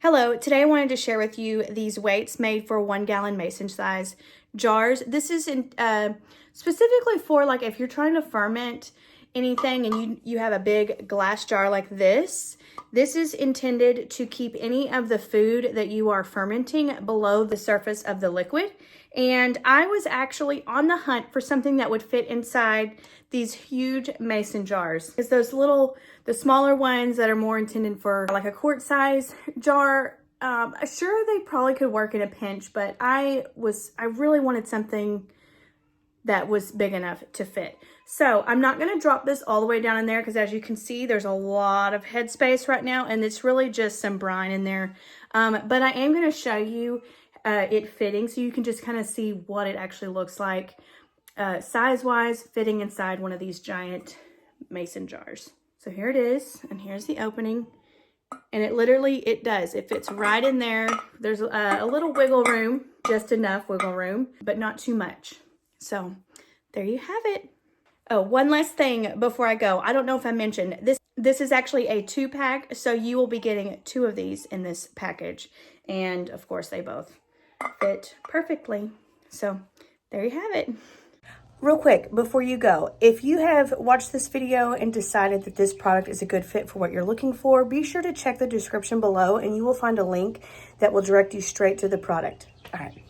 Hello, today I wanted to share with you these weights made for 1 gallon mason size jars. This is specifically for like if you're trying to ferment anything and you have a big glass jar like this. This is intended to keep any of the food that you are fermenting below the surface of the liquid. And I was actually on the hunt for something that would fit inside these huge mason jars. It's those the smaller ones that are more intended for like a quart size jar. Sure, they probably could work in a pinch, but I really wanted something that was big enough to fit. So I'm not gonna drop this all the way down in there because as you can see, there's a lot of headspace right now and it's really just some brine in there. But I am gonna show you it fitting so you can just kind of see what it actually looks like size-wise fitting inside one of these giant mason jars. So here it is, and here's the opening. And it does. It fits right in there. There's a little wiggle room, just enough wiggle room, but not too much. So there you have it. Oh, one last thing before I go. I don't know if I mentioned, this is actually a 2-pack, so you will be getting 2 of these in this package. And of course, they both fit perfectly. So there you have it. Real quick, before you go, if you have watched this video and decided that this product is a good fit for what you're looking for, be sure to check the description below and you will find a link that will direct you straight to the product. All right.